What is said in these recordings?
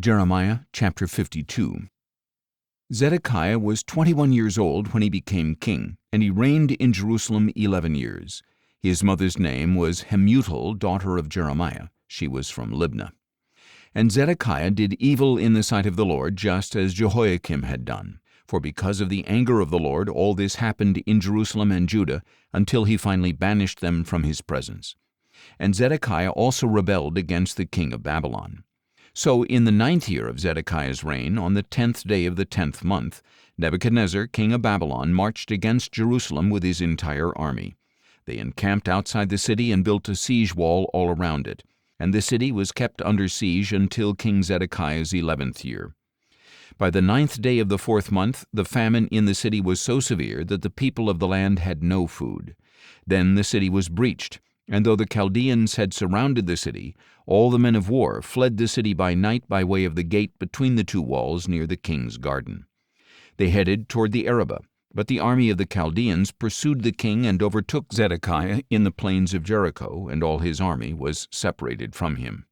Jeremiah chapter 52. Zedekiah was 21 years old when he became king, and he reigned in Jerusalem 11 years. His mother's name was Hamutal, daughter of Jeremiah. She was from Libnah. And Zedekiah did evil in the sight of the Lord, just as Jehoiakim had done. For because of the anger of the Lord, all this happened in Jerusalem and Judah, until he finally banished them from his presence. And Zedekiah also rebelled against the king of Babylon. So in the 9th year of Zedekiah's reign, on the 10th day of the 10th month, Nebuchadnezzar, king of Babylon, marched against Jerusalem with his entire army. They encamped outside the city and built a siege wall all around it, and the city was kept under siege until King Zedekiah's 11th year. By the 9th day of the 4th month, the famine in the city was so severe that the people of the land had no food. Then the city was breached, and though the Chaldeans had surrounded the city, all the men of war fled the city by night by way of the gate between the two walls near the king's garden. They headed toward the Arabah, but the army of the Chaldeans pursued the king and overtook Zedekiah in the plains of Jericho, and all his army was separated from him.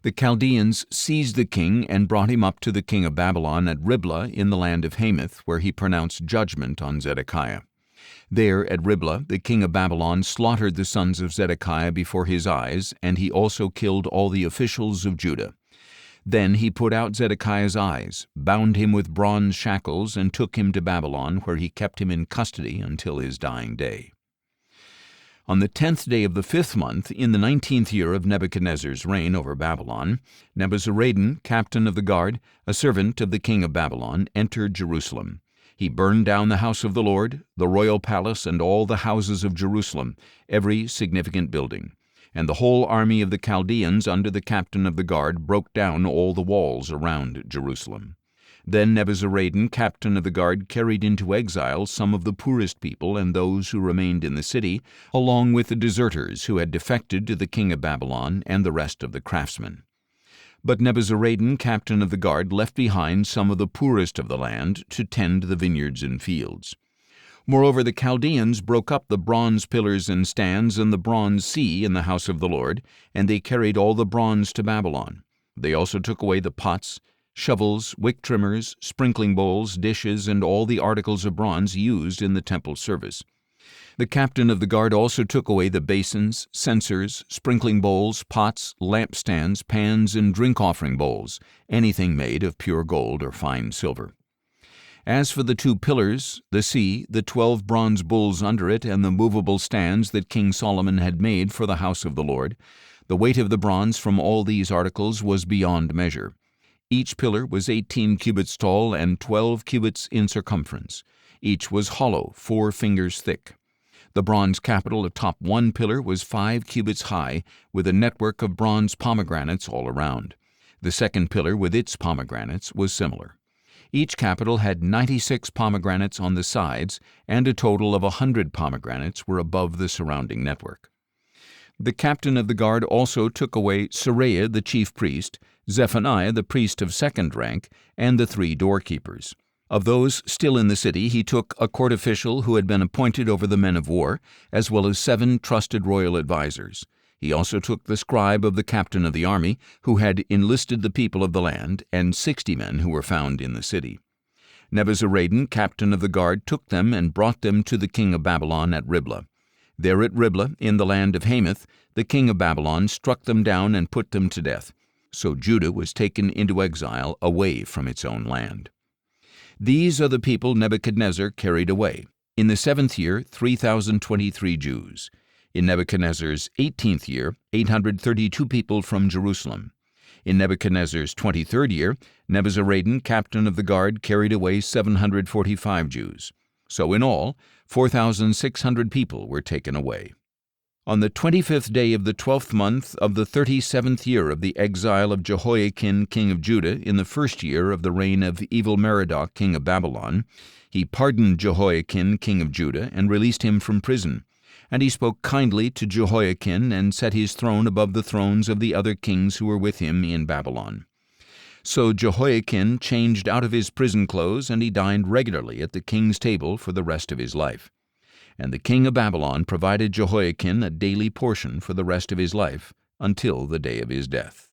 The Chaldeans seized the king and brought him up to the king of Babylon at Riblah in the land of Hamath, where he pronounced judgment on Zedekiah. There at Riblah the king of Babylon slaughtered the sons of Zedekiah before his eyes, and he also killed all the officials of Judah. Then he put out Zedekiah's eyes, bound him with bronze shackles, and took him to Babylon, where he kept him in custody until his dying day. On the 10th day of the 5th month, in the 19th year of Nebuchadnezzar's reign over Babylon, Nebuzaradan, captain of the guard, a servant of the king of Babylon, entered Jerusalem. He burned down the house of the Lord, the royal palace, and all the houses of Jerusalem, every significant building. And the whole army of the Chaldeans under the captain of the guard broke down all the walls around Jerusalem. Then Nebuzaradan, captain of the guard, carried into exile some of the poorest people and those who remained in the city, along with the deserters who had defected to the king of Babylon and the rest of the craftsmen. But Nebuzaradan, captain of the guard, left behind some of the poorest of the land to tend the vineyards and fields. Moreover, the Chaldeans broke up the bronze pillars and stands and the bronze sea in the house of the Lord, and they carried all the bronze to Babylon. They also took away the pots, shovels, wick trimmers, sprinkling bowls, dishes, and all the articles of bronze used in the temple service. The captain of the guard also took away the basins, censers, sprinkling bowls, pots, lampstands, pans, and drink-offering bowls, anything made of pure gold or fine silver. As for the 2 pillars, the sea, the 12 bronze bulls under it, and the movable stands that King Solomon had made for the house of the Lord, the weight of the bronze from all these articles was beyond measure. Each pillar was 18 cubits tall and 12 cubits in circumference. Each was hollow, 4 fingers thick. The bronze capital atop one pillar was 5 cubits high, with a network of bronze pomegranates all around. The second pillar, with its pomegranates, was similar. Each capital had 96 pomegranates on the sides, and a total of 100 pomegranates were above the surrounding network. The captain of the guard also took away Seraiah the chief priest, Zephaniah the priest of second rank, and the 3 doorkeepers. Of those still in the city, he took a court official who had been appointed over the men of war, as well as 7 trusted royal advisers. He also took the scribe of the captain of the army, who had enlisted the people of the land, and 60 men who were found in the city. Nebuzaradan, captain of the guard, took them and brought them to the king of Babylon at Riblah. There at Riblah, in the land of Hamath, the king of Babylon struck them down and put them to death. So Judah was taken into exile away from its own land. These are the people Nebuchadnezzar carried away. In the 7th year, 3,023 Jews. In Nebuchadnezzar's 18th year, 832 people from Jerusalem. In Nebuchadnezzar's 23rd year, Nebuzaradan, captain of the guard, carried away 745 Jews. So in all, 4,600 people were taken away. On the 25th day of the 12th month of the 37th year of the exile of Jehoiakim king of Judah, in the 1st year of the reign of Evil-Merodach king of Babylon, he pardoned Jehoiakim king of Judah and released him from prison. And he spoke kindly to Jehoiakim and set his throne above the thrones of the other kings who were with him in Babylon. So Jehoiakim changed out of his prison clothes, and he dined regularly at the king's table for the rest of his life. And the king of Babylon provided Jehoiakim a daily portion for the rest of his life, until the day of his death.